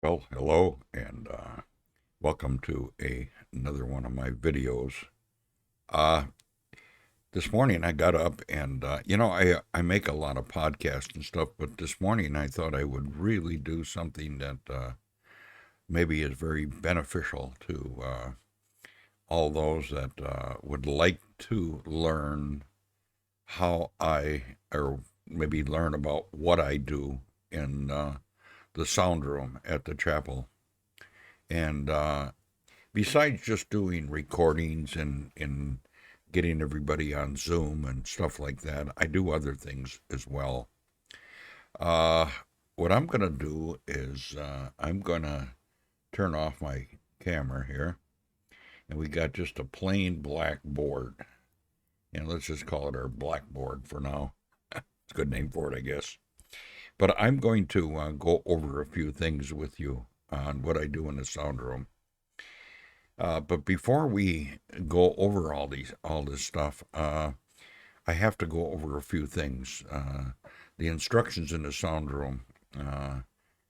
Well, hello, and welcome to another one of my videos. Uh, this morning I got up and, I make a lot of podcasts and stuff, but this morning I thought I would really do something that maybe is very beneficial to all those that would like to learn or maybe learn about what I do in the sound room at the chapel. And besides just doing recordings and getting everybody on Zoom and stuff like that, I do other things as well. Uh, what I'm going to do is I'm going to turn off my camera here, and we got just a plain black board. And let's just call it our blackboard for now. It's a good name for it, I guess. But I'm going to go over a few things with you on what I do in the sound room. But before we go over all this stuff, I have to go over a few things. The instructions in the sound room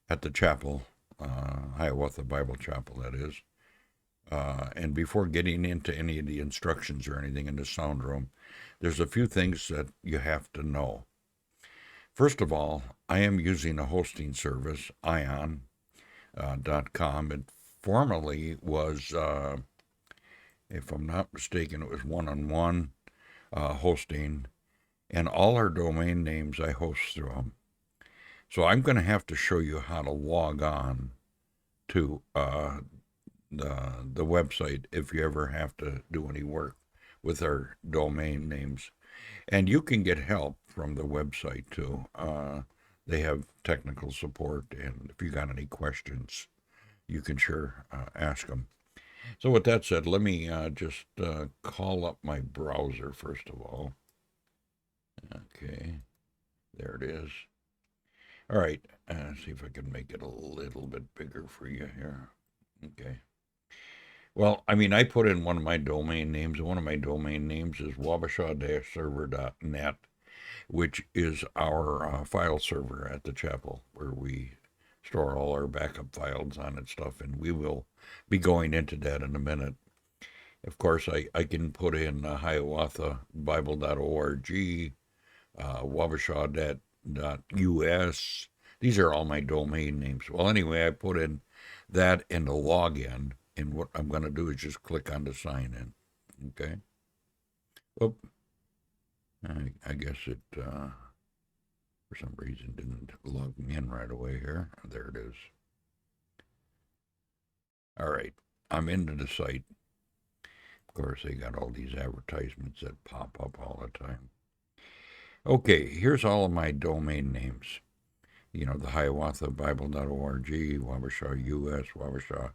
at the chapel, Hiawatha Bible Chapel, that is. And before getting into any of the instructions or anything in the sound room, there's a few things that you have to know. First of all, I am using a hosting service, ion.com. It formerly was, if I'm not mistaken, it was one-on-one hosting, and all our domain names I host through them. So I'm going to have to show you how to log on to the website if you ever have to do any work with our domain names. And you can get help from the website too. They have technical support, and if you got any questions, you can sure ask them. So with that said, let me just call up my browser first of all. Okay, there it is. All right, see if I can make it a little bit bigger for you here. Okay. Well, I put in one of my domain names. One of my domain names is wabasha-server.net, which is our file server at the chapel where we store all our backup files on and stuff, and we will be going into that in a minute. Of course, I can put in Hiawatha Bible.org, Wabasha.us. These are all my domain names. Well, anyway, I put in that in the login, and what I'm going to do is just click on the sign in. Okay. Oop. I guess it, for some reason, didn't log me in right away here. There it is. All right. I'm into the site. Of course, they got all these advertisements that pop up all the time. Okay, here's all of my domain names. The Hiawatha Bible.org, Wabasha US, Wabasha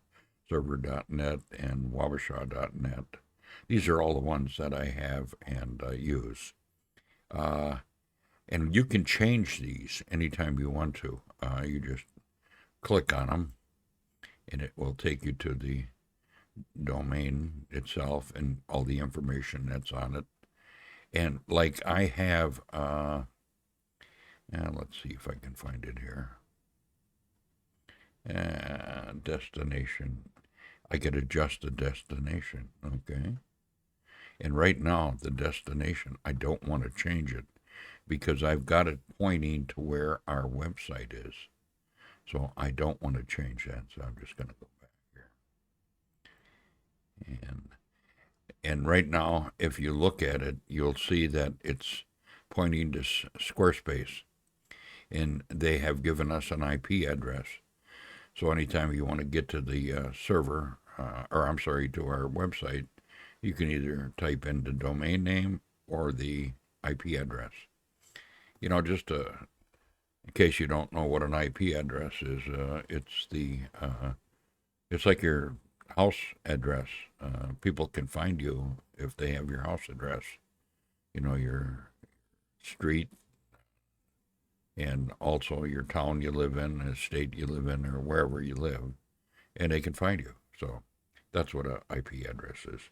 Server.net, and Wabasha.net. These are all the ones that I have and use. And you can change these anytime you want to. You just click on them, and it will take you to the domain itself and all the information that's on it. And like I have, let's see if I can find it here. Destination. I could adjust the destination, okay? And right now, the destination, I don't want to change it because I've got it pointing to where our website is. So I don't want to change that, so I'm just going to go back here. And right now, if you look at it, you'll see that it's pointing to Squarespace, and they have given us an IP address. So anytime you want to get to the server, to our website, you can either type in the domain name or the IP address. Just in case you don't know what an IP address is, it's like your house address. People can find you if they have your house address. Your street, and also your town you live in, the state you live in, or wherever you live, and they can find you. So that's what an IP address is.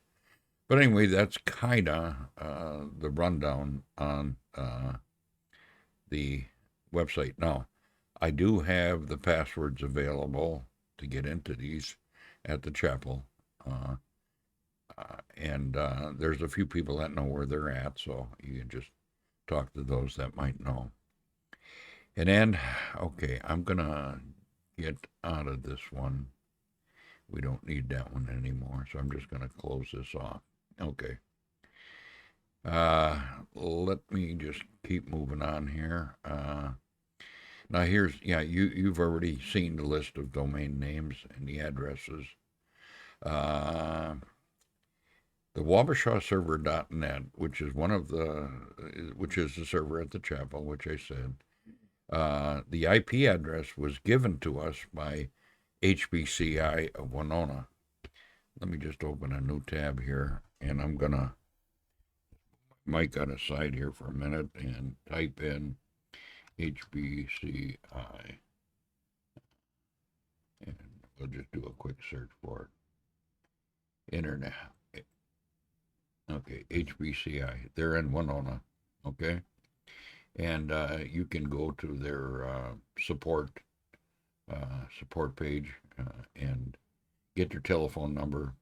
But anyway, that's kind of the rundown on the website. Now, I do have the passwords available to get into these at the chapel. Uh, and there's a few people that know where they're at, so you can just talk to those that might know. And then, okay, I'm going to get out of this one. We don't need that one anymore, so I'm just going to close this off. Okay. Let me just keep moving on here. Now here's, yeah, you've already seen the list of domain names and the addresses. The wabashaserver.net, which is which is the server at the chapel, which I said. The IP address was given to us by HBCI of Winona. Let me just open a new tab here, and I'm gonna mic on a side here for a minute and type in HBCI, and we'll just do a quick search for it. Internet. Okay, HBCI. They're in Winona. Okay, and you can go to their support page and get their telephone number.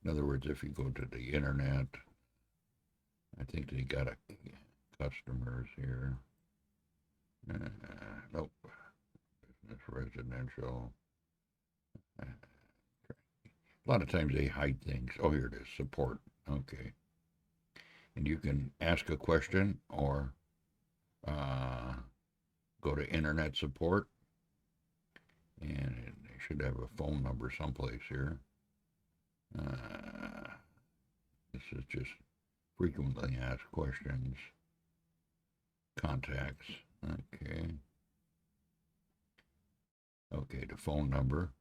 In other words, if you go to the internet, I think they got customers here. Nope. Business, residential. A lot of times they hide things. Oh, here it is. Support. Okay. And you can ask a question or go to internet support. And they should have a phone number someplace here. This is just frequently asked questions. Contacts. Okay. Okay, the phone number.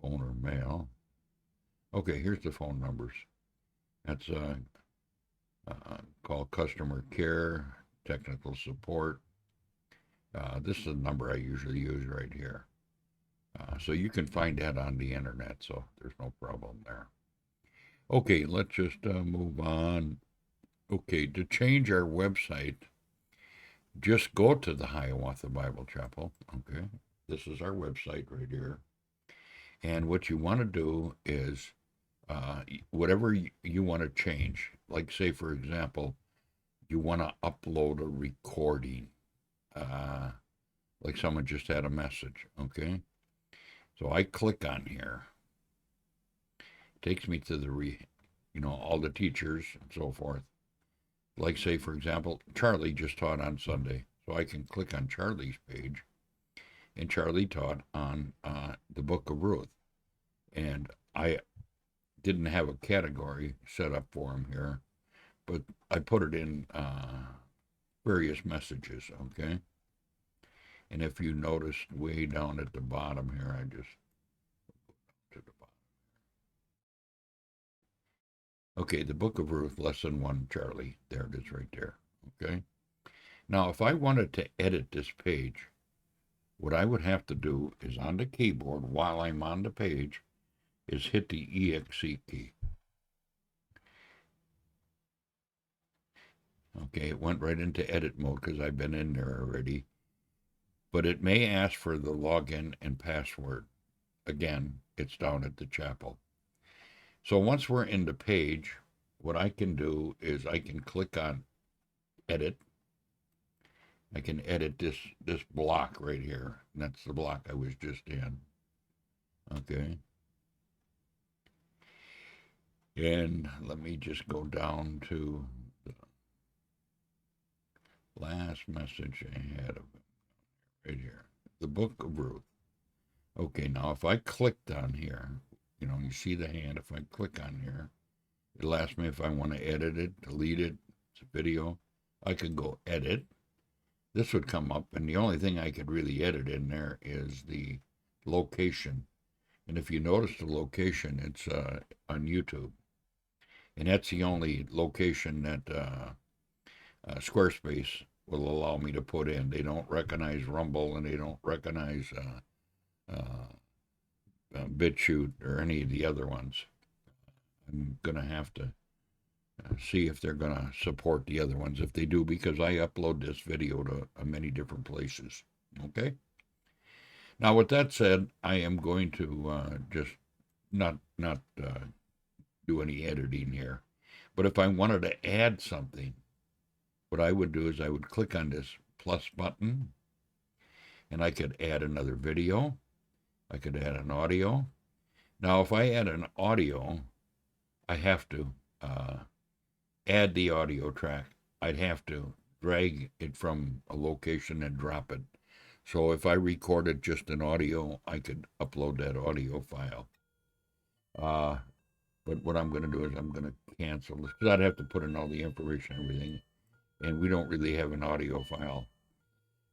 Phone or mail. Okay, here's the phone numbers. That's call customer care, technical support. This is the number I usually use right here. So you can find that on the internet, so there's no problem there. Okay, let's just move on. Okay, to change our website, just go to the Hiawatha Bible Chapel. Okay, this is our website right here. And what you want to do is whatever you want to change, like say, for example, you want to upload a recording, like someone just had a message, okay? So I click on here. It takes me to all the teachers and so forth. Like say, for example, Charlie just taught on Sunday. So I can click on Charlie's page, and Charlie taught on the book of Ruth. And I didn't have a category set up for him here, but I put it in various messages, okay? And if you notice way down at the bottom here, I just to the bottom. Okay, the book of Ruth, lesson 1, Charlie. There it is right there, okay? Now, if I wanted to edit this page, what I would have to do is on the keyboard while I'm on the page is hit the EXE key. Okay, it went right into edit mode because I've been in there already. But it may ask for the login and password. Again, it's down at the chapel. So once we're in the page, what I can do is I can click on edit. I can edit this block right here. And that's the block I was just in. Okay. And let me just go down to the last message I had of it right here. The book of Ruth. Okay, now if I clicked on here, you see the hand. If I click on here, it'll ask me if I want to edit it, delete it. It's a video. I could go edit. This would come up, and the only thing I could really edit in there is the location. And if you notice the location, it's on YouTube. And that's the only location that Squarespace will allow me to put in. They don't recognize Rumble, and they don't recognize BitChute or any of the other ones. I'm going to have to see if they're going to support the other ones. If they do, because I upload this video to many different places. Okay? Now, with that said, I am going to just not do any editing here. But if I wanted to add something, what I would do is I would click on this plus button, and I could add another video. I could add an audio. Now, if I add an audio, I have to add the audio track. I'd have to drag it from a location and drop it. So if I recorded just an audio, I could upload that audio file. But what I'm going to do is I'm going to cancel this because I'd have to put in all the information and everything, and we don't really have an audio file.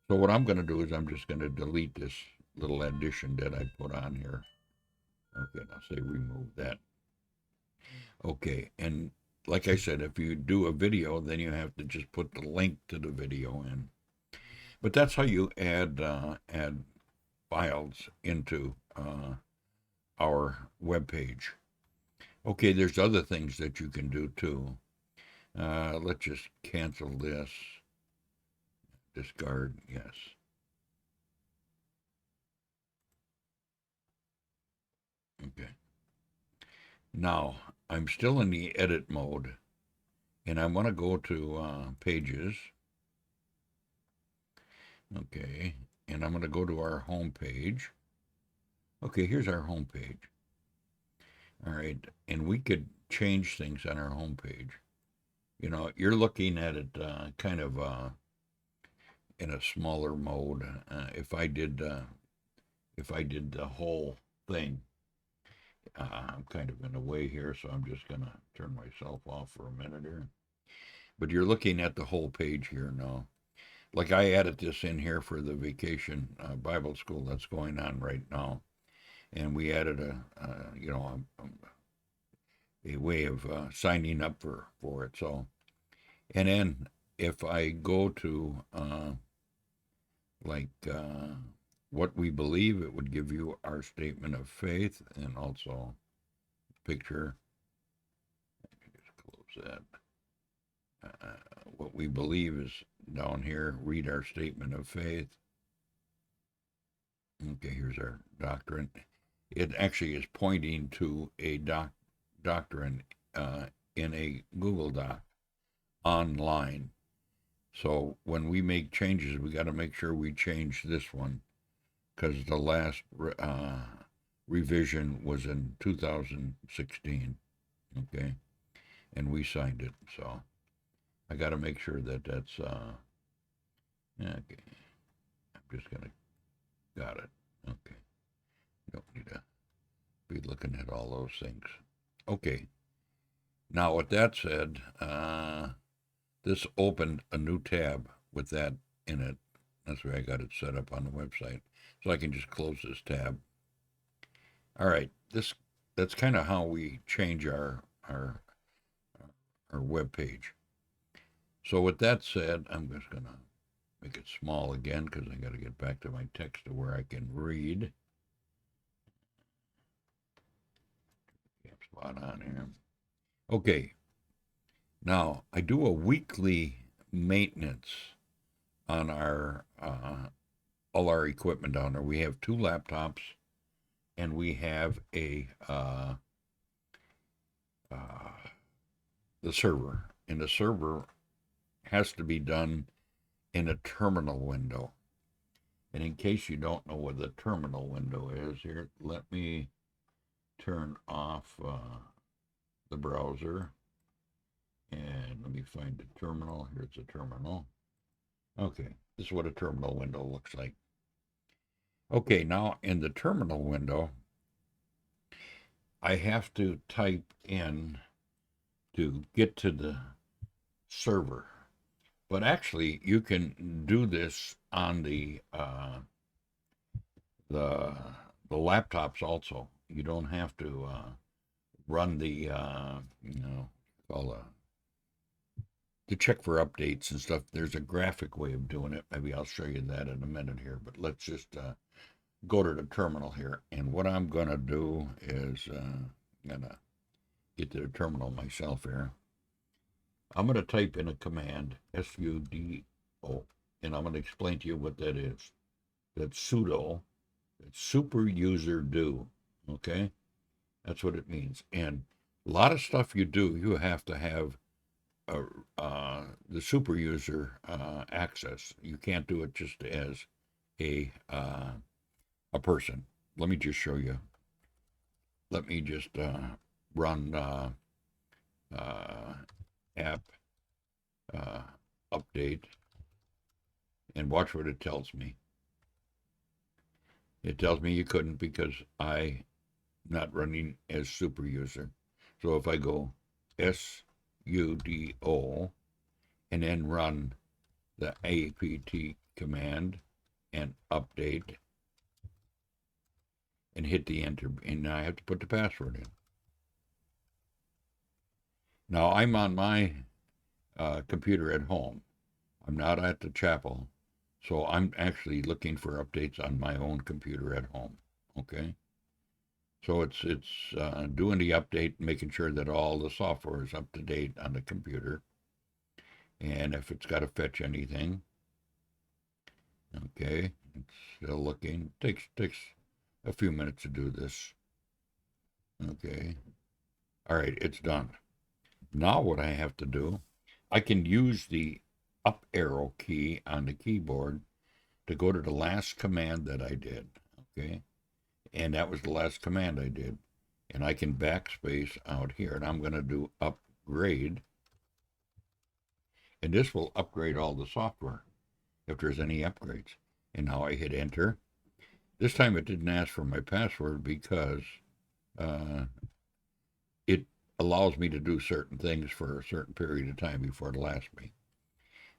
So what I'm going to do is I'm just going to delete this little addition that I put on here. Okay, now say remove that. Okay, and like I said, if you do a video, then you have to just put the link to the video in. But that's how you add files into our web page. Okay, there's other things that you can do too. Let's just cancel this. Discard, yes. Okay. Now, I'm still in the edit mode, and I want to go to pages. Okay, and I'm going to go to our home page. Okay, here's our home page. All right, and we could change things on our home page. You know, you're looking at it kind of in a smaller mode. If I did the whole thing, I'm kind of in the way here, so I'm just gonna turn myself off for a minute here. But you're looking at the whole page here now. Like I added this in here for the vacation Bible school that's going on right now, and we added a way of signing up for it. So, and then if I go to like what we believe, it would give you our statement of faith and also picture. Just close that. What we believe is down here. Read our statement of faith. Okay, here's our doctrine. It actually is pointing to a doctrine in a Google Doc online. So when we make changes, we got to make sure we change this one because the last revision was in 2016. Okay, and we signed it. So I got to make sure that that's okay. I'm just gonna got it. Okay, don't need to be looking at all those things. Okay. Now, with that said, this opened a new tab with that in it. That's why I got it set up on the website. So I can just close this tab. All right, that's kind of how we change our web page. So with that said, I'm just gonna make it small again because I got to get back to my text to where I can read. Spot on here. Okay. Now I do a weekly maintenance on our all our equipment down there. We have 2 laptops, and we have the server, and the server has to be done in a terminal window. And in case you don't know what the terminal window is, here, let me turn off the browser, and let me find the terminal. Here's the terminal. Okay, this is what a terminal window looks like. Okay, now in the terminal window, I have to type in to get to the server. But actually, you can do this on the laptops also. You don't have to run the call to check for updates and stuff. There's a graphic way of doing it. Maybe I'll show you that in a minute here. But let's just go to the terminal here. And what I'm gonna do is I'm gonna get to the terminal myself here. I'm going to type in a command, sudo, and I'm going to explain to you what that is. That's sudo, It's super user do. Okay? That's what it means. And a lot of stuff you do, you have to have the super user access. You can't do it just as a person. Let me just show you. Let me just run uh, app uh, update and watch what it tells me. It tells me you couldn't because I'm not running as super user. So if I go sudo and then run the apt command and update and hit the enter, and now I have to put the password in. Now I'm on my computer at home. I'm not at the chapel, so I'm actually looking for updates on my own computer at home. Okay, so it's doing the update, making sure that all the software is up to date on the computer, and if it's got to fetch anything, okay, it's still looking. Takes a few minutes to do this. Okay, all right, it's done. Now what I have to do, I can use the up arrow key on the keyboard to go to the last command that I did. Okay. And that was the last command I did. And I can backspace out here. And I'm going to do upgrade. And this will upgrade all the software if there's any upgrades. And now I hit enter. This time it didn't ask for my password because it allows me to do certain things for a certain period of time before it'll ask me.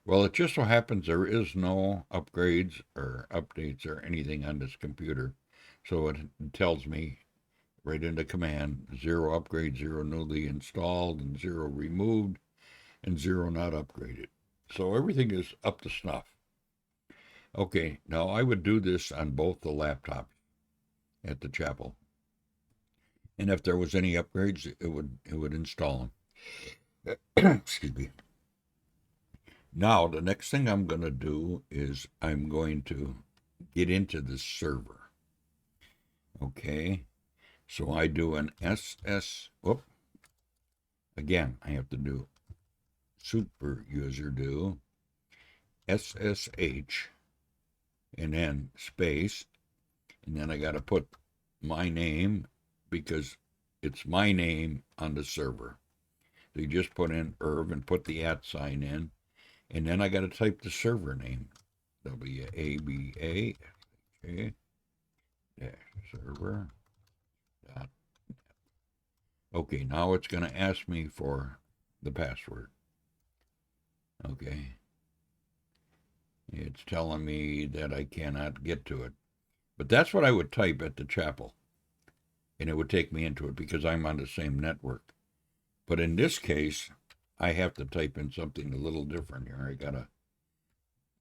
Well, it just so happens there is no upgrades or updates or anything on this computer. So it tells me right in the command, 0 upgrade, 0 newly installed, and 0 removed, and 0 not upgraded. So everything is up to snuff. Okay, now I would do this on both the laptops at the chapel. And if there was any upgrades, it would install them. Excuse me. Now, the next thing I'm going to do is I'm going to get into the server. Okay, so I do an again, I have to do super user do SSH and then space, and then I got to put my name because it's my name on the server. So you just put in Irv and put the @ sign in, and then I got to type the server name, WABA, okay, server. Okay, now it's going to ask me for the password. Okay. It's telling me that I cannot get to it. But that's what I would type at the chapel. And it would take me into it because I'm on the same network. But in this case, I have to type in something a little different here. I got to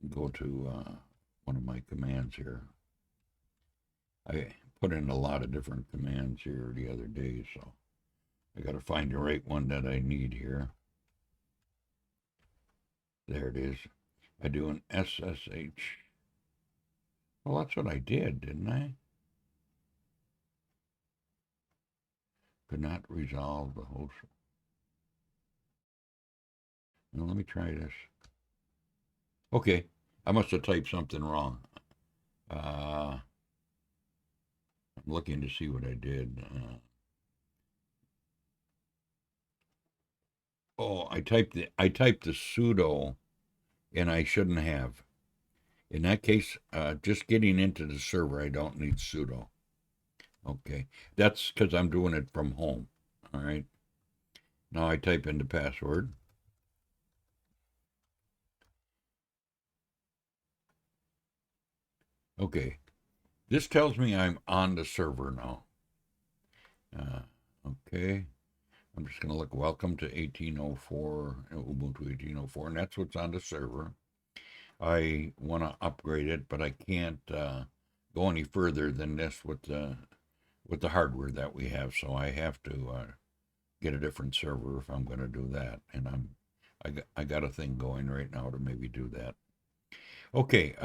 go to one of my commands here. I put in a lot of different commands here the other day, so I got to find the right one that I need here. There it is. I do an SSH. Well, that's what I did, didn't I? Could not resolve the host. Now, let me try this. Okay, I must have typed something wrong. I'm looking to see what I did. I typed the sudo, and I shouldn't have. In that case, just getting into the server, I don't need sudo. Okay, that's because I'm doing it from home. All right. Now I type in the password. Okay, this tells me I'm on the server now. Okay, I'm just going to look. Welcome to 1804, Ubuntu 1804, and that's what's on the server. I want to upgrade it, but I can't go any further than this with the hardware that we have. So I have to get a different server if I'm going to do that. And I got a thing going right now to maybe do that. Okay,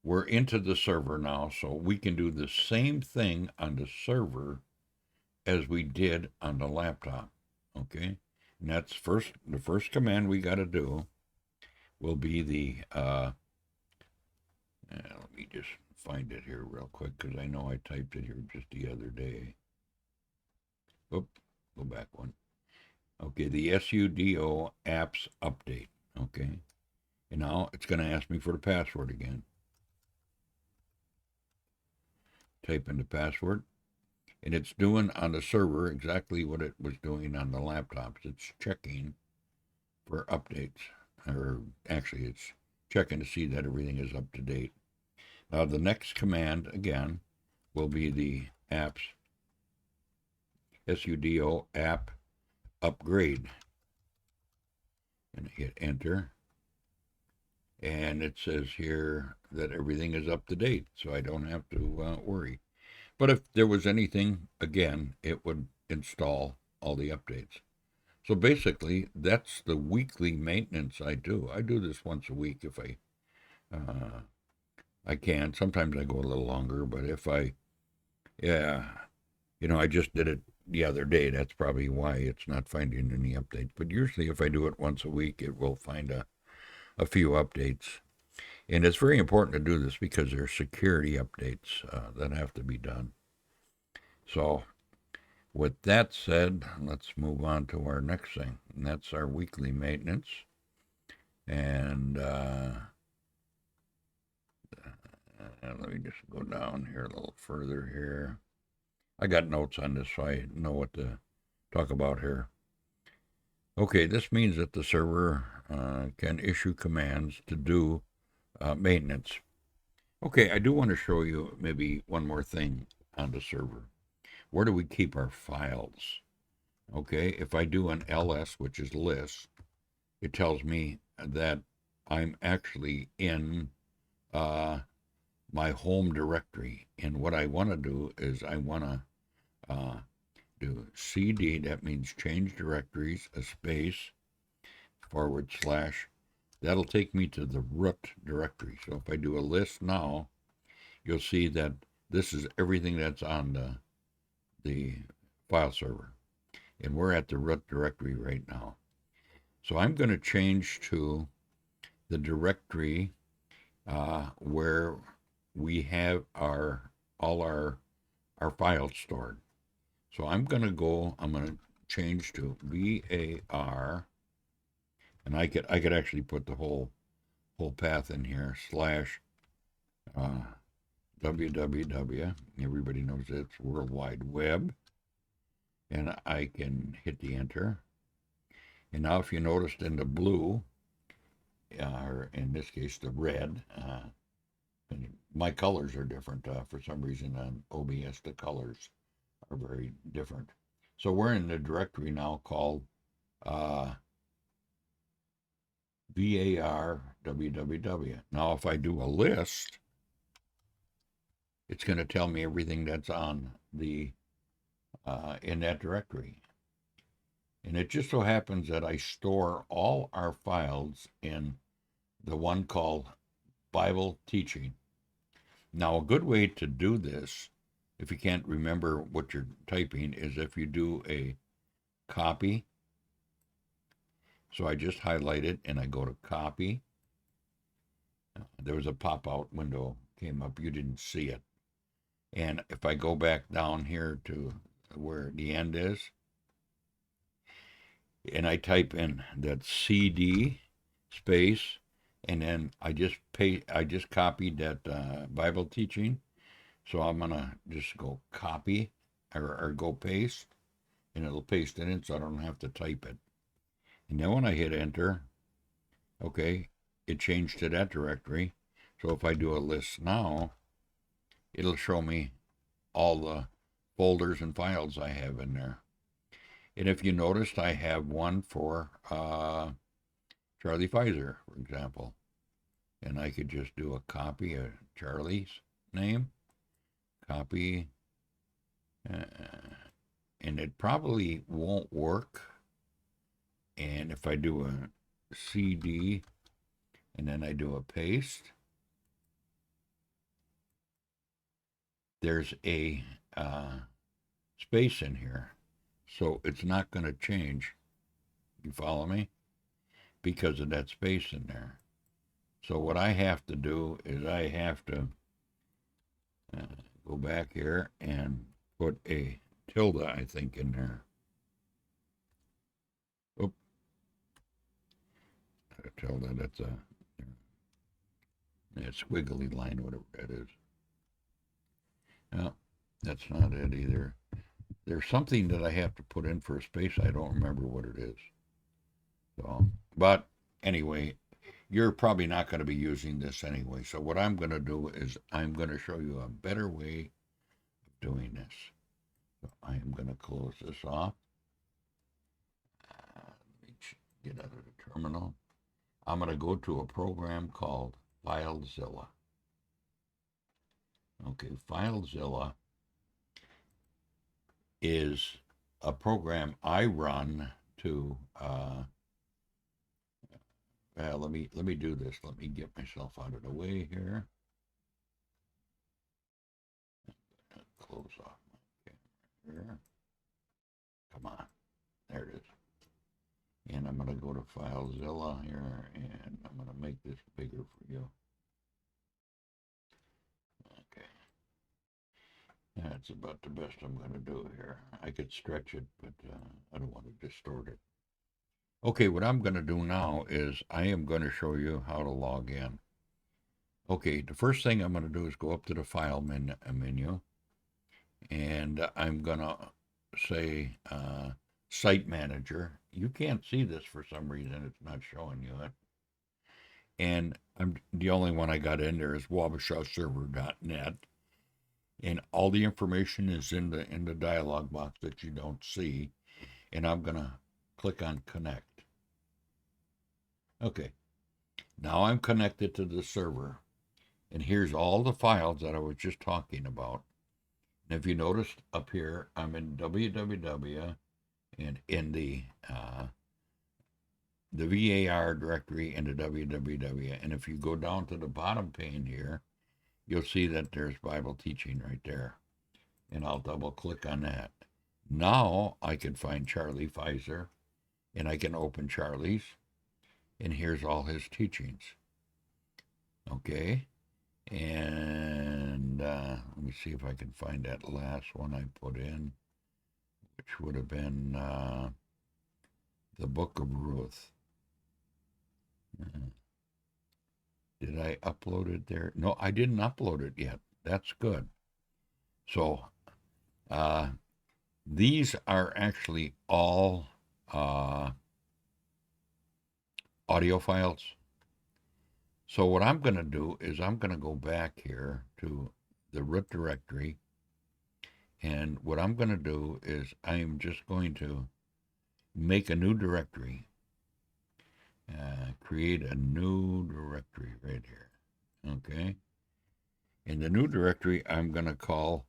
we're into the server now, so we can do the same thing on the server as we did on the laptop. Okay? And that's the first command we got to do will be let me just find it here real quick because I know I typed it here just the other day. Oop, go back one. Okay, the sudo apps update. Okay, and now it's going to ask me for the password again. Type in the password, and it's doing on the server exactly what it was doing on the laptops. It's checking for updates, or actually, it's checking to see that everything is up to date. Now, the next command again will be the apps sudo app upgrade, and hit enter. And it says here that everything is up to date, so I don't have to worry. But if there was anything, again, it would install all the updates. So basically, that's the weekly maintenance I do. I do this once a week if I can. Sometimes I go a little longer, but yeah, I just did it the other day. That's probably why it's not finding any updates. But usually, if I do it once a week, it will find a few updates. And it's very important to do this because there's security updates that have to be done. So, with that said, let's move on to our next thing, and that's our weekly maintenance. And let me just go down here a little further here. I got notes on this, so I know what to talk about here. Okay, this means that the server can issue commands to do maintenance. Okay, I do want to show you maybe one more thing on the server. Where do we keep our files? Okay, if I do an ls, which is list, it tells me that I'm actually in my home directory. And what I want to do is I want to do cd, that means change directories, a space, /. That'll take me to the root directory. So if I do a list now, you'll see that this is everything that's on the file server. And we're at the root directory right now. So I'm going to change to the directory where we have all our files stored. So I'm going to change to var, and I could actually put the whole path in here, /www, everybody knows it's World Wide Web, and I can hit the enter. And now if you noticed in the blue, or in this case the red, my colors are different. For some reason on OBS the colors are very different. So we're in the directory now called var www. Now if I do a list, it's going to tell me everything that's on the in that directory. And it just so happens that I store all our files in the one called Bible Teaching. Now, a good way to do this, if you can't remember what you're typing, is if you do a copy. So I just highlight it and I go to copy. There was a pop-out window came up. You didn't see it. And if I go back down here to where the end is, and I type in that CD space, and then I just copied that Bible Teaching. So I'm gonna just go copy or go paste, and it'll paste it in so I don't have to type it. And then when I hit enter, okay, it changed to that directory. So if I do a list now, it'll show me all the folders and files I have in there. And if you noticed, I have one for Charlie Pfizer, for example. And I could just do a copy of Charlie's name, copy, and it probably won't work. And if I do a CD and then I do a paste, there's a space in here, so it's not going to change. You follow me? Because of that space in there. So what I have to do is I have to go back here and put a tilde, I think, in there. Oop. A tilde, that's a squiggly line, whatever that is. No, that's not it either. There's something that I have to put in for a space. I don't remember what it is. So, but anyway, you're probably not going to be using this anyway. So what I'm going to do is I'm going to show you a better way of doing this. So I am going to close this off. Let me get out of the terminal. I'm going to go to a program called FileZilla. Okay, FileZilla is a program I run to. Let me do this. Let me get myself out of the way here. Close off my camera here. Come on, there it is. And I'm going to go to FileZilla here, and I'm going to make this bigger for you. Okay. That's about the best I'm going to do here. I could stretch it, but I don't want to distort it. Okay, what I'm going to do now is I am going to show you how to log in. Okay, the first thing I'm going to do is go up to the File menu, and I'm going to say Site Manager. You can't see this for some reason. It's not showing you it. And the only one I got in there is wabashaserver.net. And all the information is in the dialog box that you don't see. And I'm going to click on Connect. Okay, now I'm connected to the server. And here's all the files that I was just talking about. And if you noticed up here, I'm in www and in the VAR directory and the www. And if you go down to the bottom pane here, you'll see that there's Bible teaching right there. And I'll double click on that. Now I can find Charlie Pfizer, and I can open Charlie's, and here's all his teachings. Okay, and let me see if I can find that last one I put in, which would have been the Book of Ruth. Did I upload it there? No, I didn't upload it yet. That's good. So these are actually all audio files. So what I'm going to do is I'm going to go back here to the root directory. And what I'm going to do is I am just going to make a new directory. Create a new directory right here. Okay. In the new directory, I'm going to call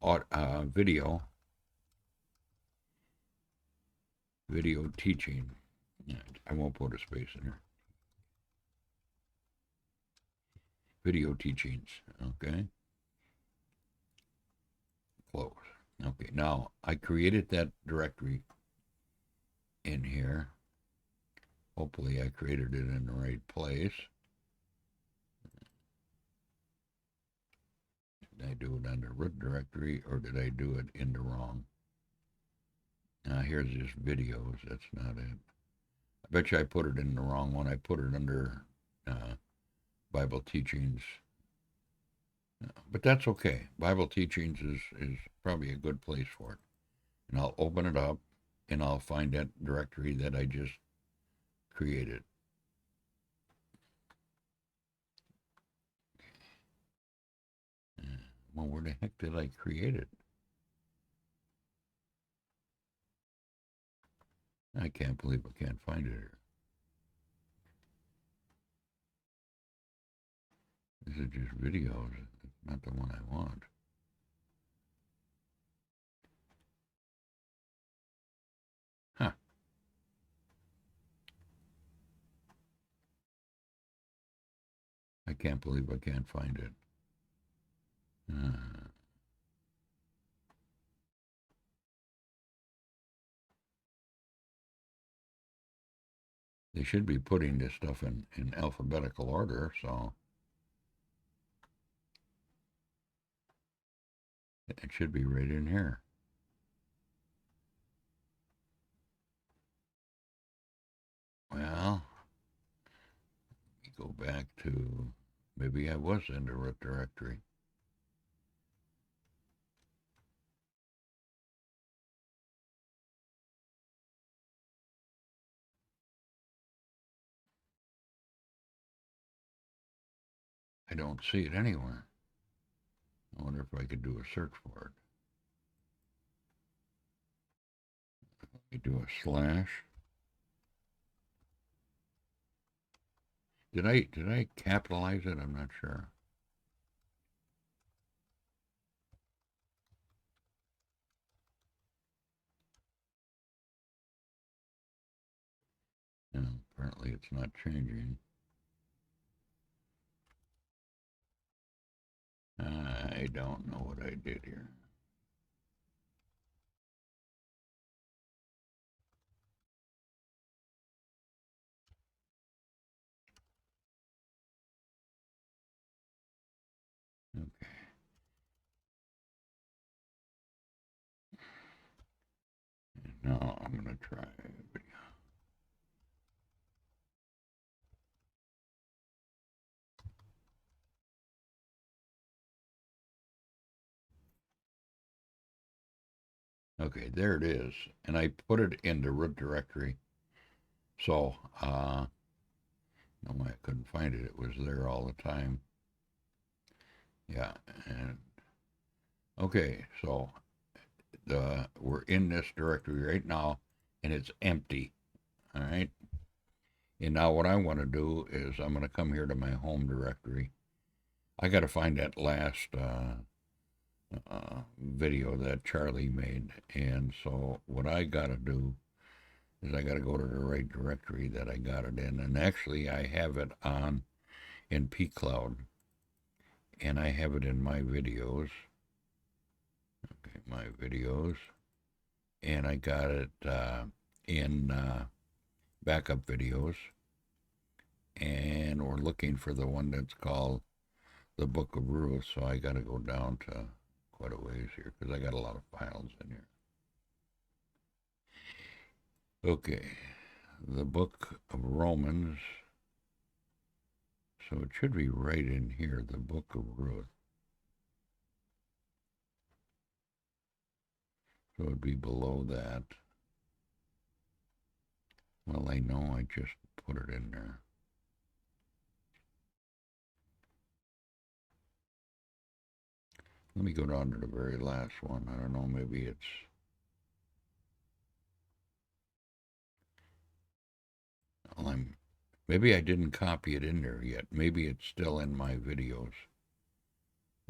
video teaching. I won't put a space in there. Video teachings. Okay. Close. Okay. Now I created that directory in here. Hopefully I created it in the right place. Did I do it on the root directory, or did I do it in the wrong? Here's just videos. That's not it. I bet you I put it in the wrong one. I put it under Bible teachings. But that's okay. Bible teachings is probably a good place for it. And I'll open it up, and I'll find that directory that I just created. Well, where the heck did I create it? I can't believe I can't find it here. This is just videos. It's not the one I want. Huh. I can't believe I can't find it. They should be putting this stuff in alphabetical order, so it should be right in here. Well, let me go back to, maybe I was in the root directory. I don't see it anywhere. I wonder if I could do a search for it. Let me do a slash. Did I capitalize it? I'm not sure. No, apparently it's not changing. I don't know what I did here. Okay. Now I'm going to try video. Okay, there it is. And I put it in the root directory. So, no, I couldn't find it. It was there all the time. Yeah, and okay, so we're in this directory right now, and it's empty. All right. And now what I want to do is I'm going to come here to my home directory. I got to find that last video that Charlie made, and so what I got to do is I got to go to the right directory that I got it in, and actually I have it on in pCloud, and I have it in my videos. Okay, my videos, and I got it in backup videos, and we're looking for the one that's called the Book of Ruth, so I got to go down to quite a ways here because I got a lot of files in here. Okay, the Book of Romans, so it should be right in here, the Book of Ruth. So it would be below that. Well, I know I just put it in there. Let me go down to the very last one. I don't know, maybe it's... Well, maybe I didn't copy it in there yet. Maybe it's still in my videos.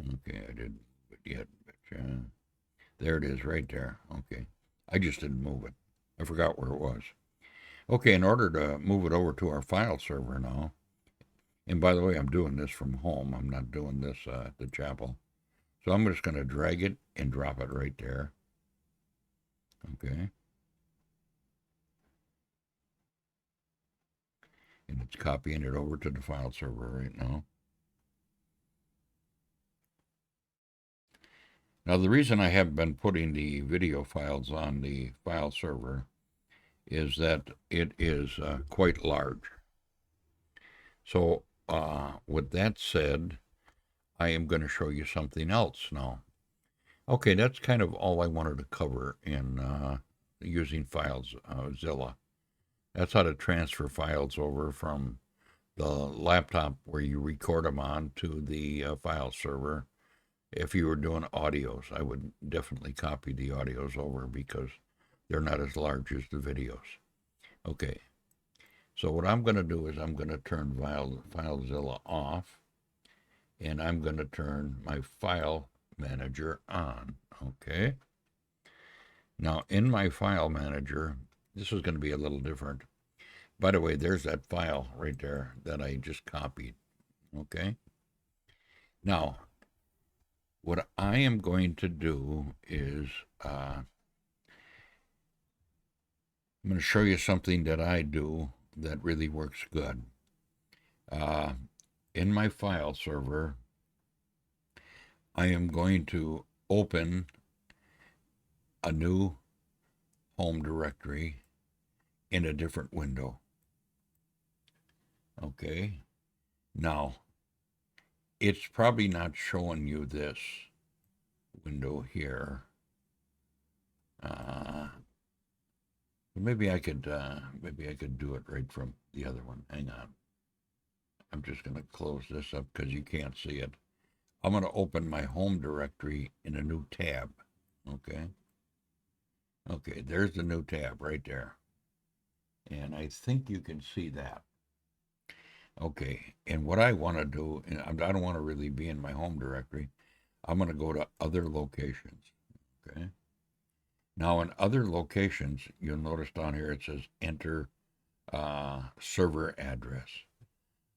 Okay, I didn't move it yet, but there it is right there. Okay, I just didn't move it. I forgot where it was. Okay, in order to move it over to our file server now, and by the way, I'm doing this from home. I'm not doing this at the chapel. So I'm just going to drag it and drop it right there. Okay. And it's copying it over to the file server right now. Now, the reason I have been putting the video files on the file server is that it is quite large. So, with that said, I am going to show you something else now. Okay, that's kind of all I wanted to cover in using FileZilla. That's how to transfer files over from the laptop where you record them on to the file server. If you were doing audios, I would definitely copy the audios over because they're not as large as the videos. Okay, so what I'm going to do is I'm going to turn FileZilla off, and I'm going to turn my file manager on. Okay. Now, in my file manager, this is going to be a little different. By the way, there's that file right there that I just copied. Okay. Now, what I am going to do is I'm going to show you something that I do that really works good. Uh, in my file server, I am going to open a new home directory in a different window. Okay. Now, it's probably not showing you this window here. Maybe I could do it right from the other one. Hang on. I'm just going to close this up because you can't see it. I'm going to open my home directory in a new tab. Okay. Okay, there's the new tab right there. And I think you can see that. Okay, and what I want to do, and I don't want to really be in my home directory, I'm going to go to other locations. Okay. Now, in other locations, you'll notice down here it says enter server address.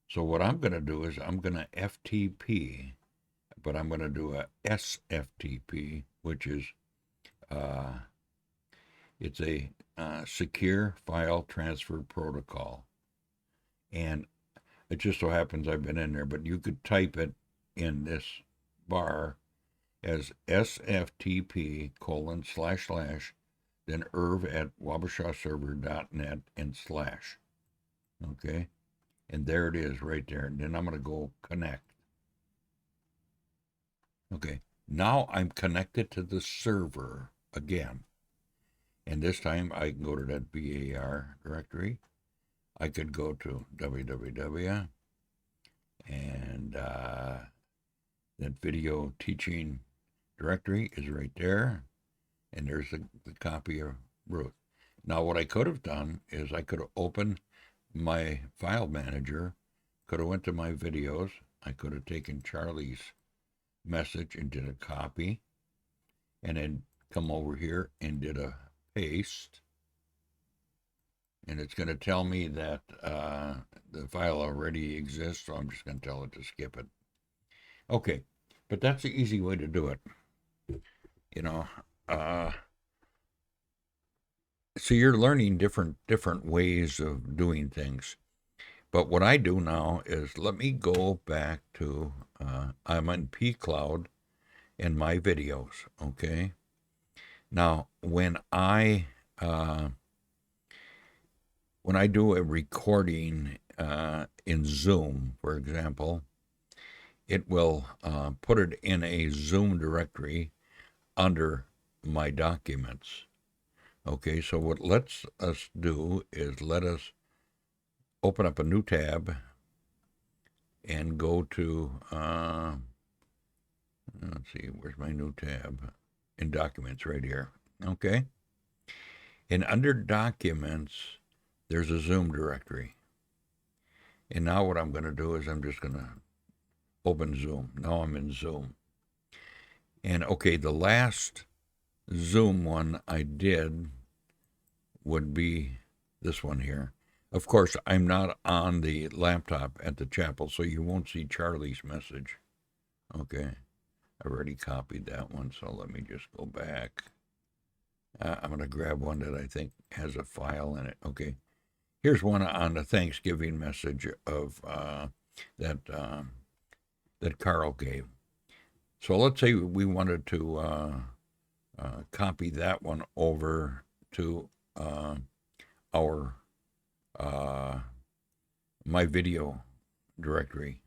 So what I'm going to do is I'm going to FTP, but I'm going to do a SFTP, which is it's a secure file transfer protocol. And it just so happens I've been in there, but you could type it in this bar as SFTP : then irv@wabashaserver.net and / Okay. And there it is right there. And then I'm going to go connect. Okay. Now I'm connected to the server again. And this time I can go to that VAR directory. I could go to www and that video teaching directory is right there. And there's the copy of root. Now what I could have done is I could have opened my file manager, could have went to my videos. I could have taken Charlie's message and did a copy, and then come over here and did a paste. And it's going to tell me that the file already exists, so I'm just going to tell it to skip it. Okay, but that's the easy way to do it. You know, so you're learning different ways of doing things. But what I do now is let me go back to I'm on pCloud and my videos. Okay. Now when I do a recording in Zoom, for example, it will put it in a Zoom directory under my documents. Okay, so what lets us do is let us open up a new tab and go to, let's see, where's my new tab? In Documents right here. Okay. And under Documents, there's a Zoom directory. And now what I'm going to do is I'm just going to open Zoom. Now I'm in Zoom. And okay, the last Zoom one I did would be this one here. Of course, I'm not on the laptop at the chapel, so you won't see Charlie's message. Okay, I already copied that one, so let me just go back. I'm going to grab one that I think has a file in it. Okay, here's one on the Thanksgiving message of that Carl gave. So let's say we wanted to copy that one over to our my video directory.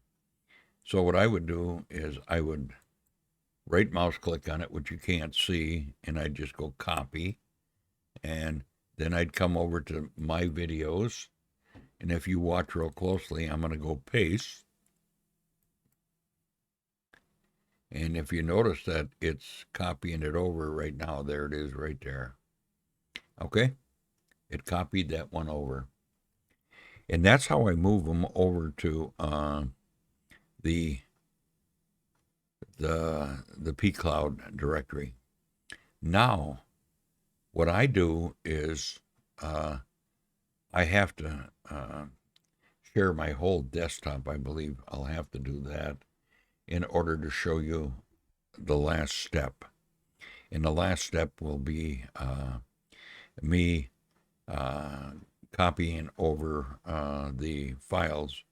So what I would do is I would right mouse click on it, which you can't see, and I'd just go copy, and then I'd come over to my videos, and if you watch real closely, I'm going to go paste. And if you notice that it's copying it over right now, there it is right there. Okay? It copied that one over. And that's how I move them over to the pCloud directory. Now, what I do is I have to share my whole desktop. I believe I'll have to do that in order to show you the last step. And the last step will be me copying over the files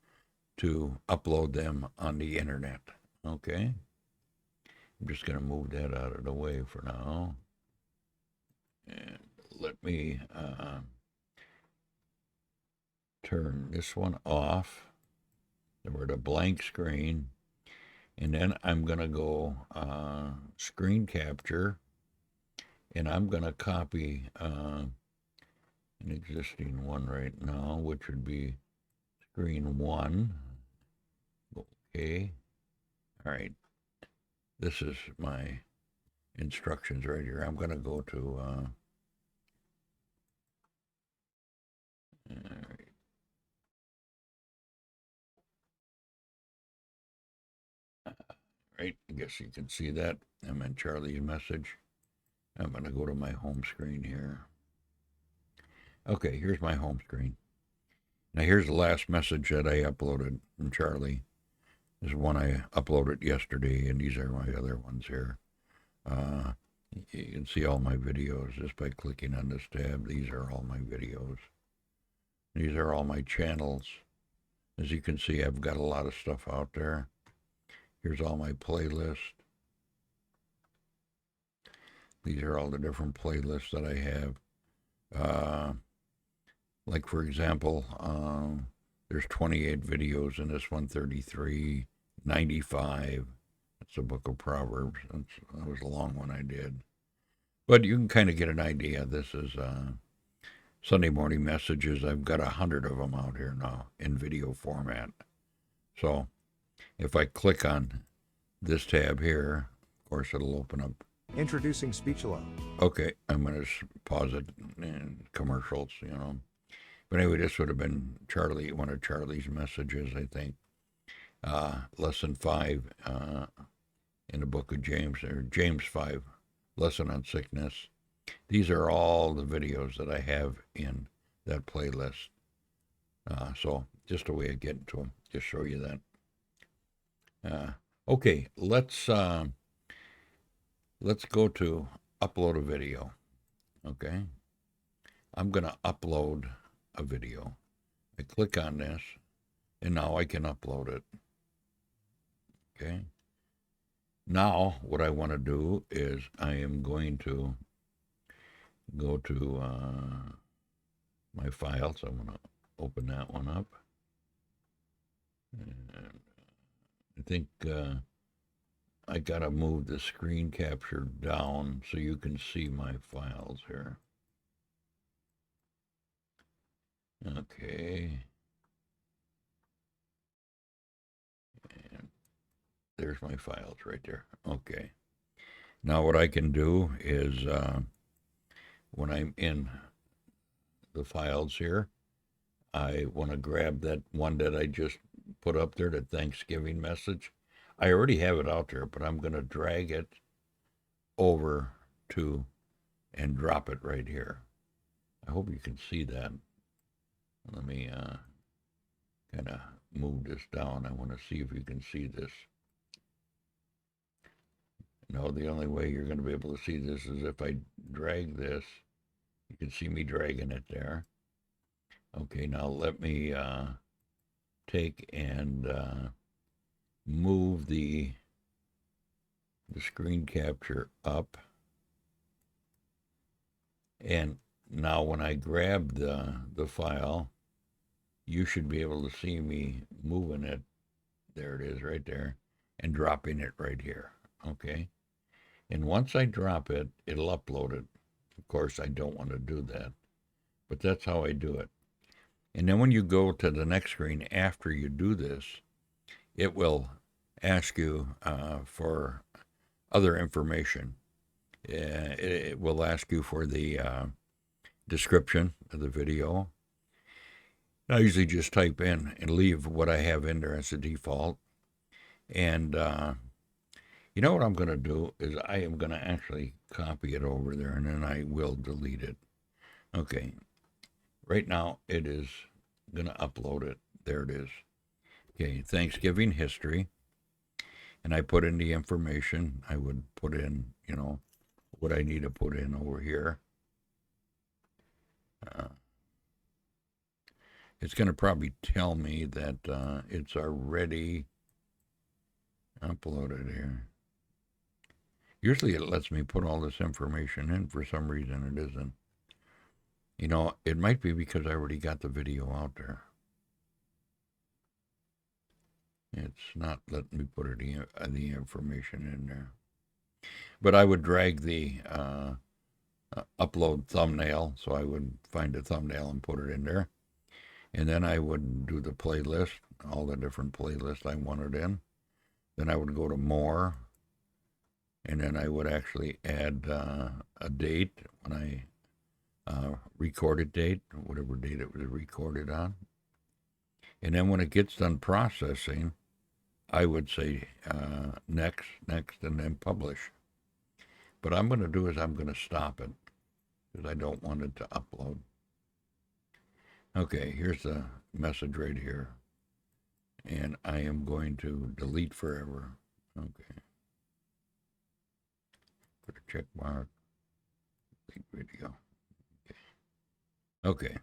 to upload them on the internet. Okay? I'm just going to move that out of the way for now. And let me turn this one off. Then we're at a blank screen. And then I'm going to go screen capture. And I'm going to copy an existing one right now, which would be screen 1. Okay. All right. This is my instructions right here. I'm going to go to all right. Right, I guess you can see that. I'm in Charlie's message. I'm going to go to my home screen here. Okay, here's my home screen. Now here's the last message that I uploaded from Charlie. This is one I uploaded yesterday, and these are my other ones here. You can see all my videos just by clicking on this tab. These are all my videos. These are all my channels. As you can see, I've got a lot of stuff out there. Here's all my playlists. These are all the different playlists that I have. Like, for example, there's 28 videos in this one, 33, 95. That's the book of Proverbs. That was a long one I did. But you can kind of get an idea. This is Sunday morning messages. I've got 100 of them out here now in video format. So if I click on this tab here, of course, it'll open up. Introducing Speech-Alone. Okay, I'm going to pause it in commercials, you know. But anyway, this would have been Charlie, one of Charlie's messages, I think. Lesson 5 in the book of James, or James 5, lesson on sickness. These are all the videos that I have in that playlist. So just a way of getting to them, just show you that. Okay, let's go to upload a video. Okay, I'm going to upload a video. I click on this, and now I can upload it. Okay. Now, what I want to do is I am going to go to my files. I'm going to open that one up. And I think I got to move the screen capture down so you can see my files here. Okay. And there's my files right there. Okay. Now what I can do is when I'm in the files here, I want to grab that one that I just put up there, the Thanksgiving message. I already have it out there, but I'm going to drag it over to and drop it right here. I hope you can see that. Let me kind of move this down. I want to see if you can see this. No, the only way you're going to be able to see this is if I drag this. You can see me dragging it there. Okay, now let me take and move the screen capture up. And now when I grab the file, you should be able to see me moving it. There it is right there, and dropping it right here. Okay. And once I drop it, it'll upload it. Of course, I don't want to do that, but that's how I do it. And then when you go to the next screen after you do this, it will ask you for other information. It will ask you for the description of the video. I usually just type in and leave what I have in there as a default. And you know what I'm going to do is I am going to actually copy it over there, and then I will delete it. Okay. Right now it is going to upload it. There it is. Okay, Thanksgiving history. And I put in the information. I would put in, you know, what I need to put in over here. it's going to probably tell me that it's already uploaded here. Usually it lets me put all this information in. For some reason it isn't. You know, it might be because I already got the video out there. It's not letting me put the information in there. But I would drag the upload thumbnail, so I would find a thumbnail and put it in there. And then I would do the playlist, all the different playlists I wanted in. Then I would go to more, and then I would actually add a date when I recorded date, whatever date it was recorded on. And then when it gets done processing, I would say next, and then publish. But I'm going to do is I'm going to stop it because I don't want it to upload. Okay, here's the message right here. And I am going to delete forever. Okay. Put a check mark. Delete video. Okay.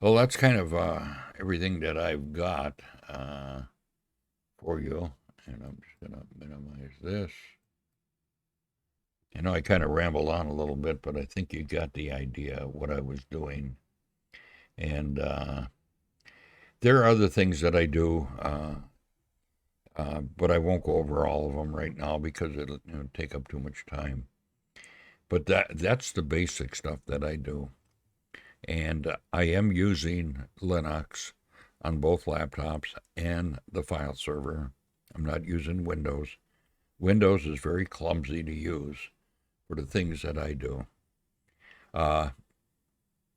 Well, that's kind of everything that I've got for you. And I'm just going to minimize this. I know I kind of rambled on a little bit, but I think you got the idea of what I was doing. And there are other things that I do, but I won't go over all of them right now because it'll take up too much time. But that's the basic stuff that I do. And I am using Linux on both laptops and the file server. I'm not using Windows. Windows is very clumsy to use for the things that I do.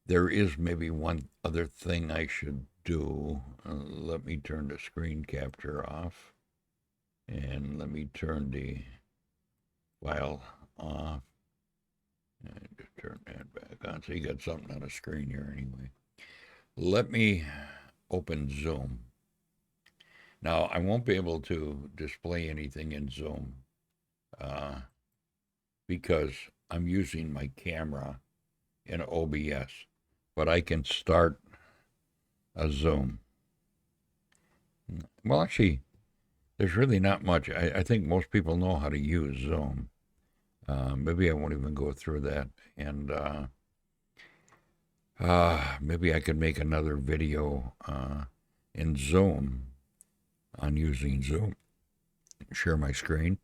There is maybe one other thing I should do. Let me turn the screen capture off. And let me turn the file off. And just turn that back on. So you got something on the screen here anyway. Let me open Zoom. Now, I won't be able to display anything in Zoom because I'm using my camera in OBS, but I can start a Zoom. Well, actually, there's really not much. I think most people know how to use Zoom. Maybe I won't even go through that. And maybe I could make another video in Zoom on using Zoom. Share my screen.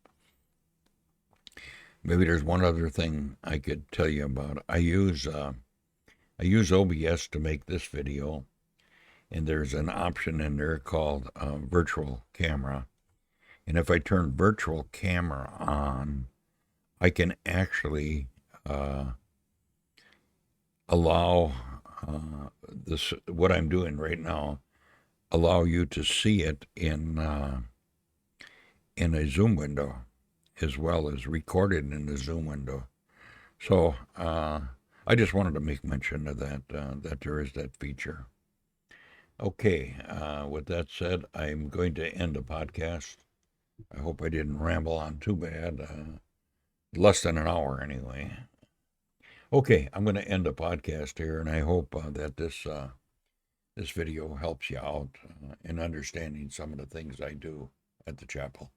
Maybe there's one other thing I could tell you about. I use OBS to make this video, and there's an option in there called virtual camera. And if I turn virtual camera on, I can actually allow this, what I'm doing right now, allow you to see it in a Zoom window, as well as recorded in the Zoom window. So I just wanted to make mention of that, that there is that feature. Okay, with that said, I'm going to end the podcast. I hope I didn't ramble on too bad. Less than an hour anyway. Okay, I'm going to end the podcast here, and I hope that this video helps you out in understanding some of the things I do at the chapel.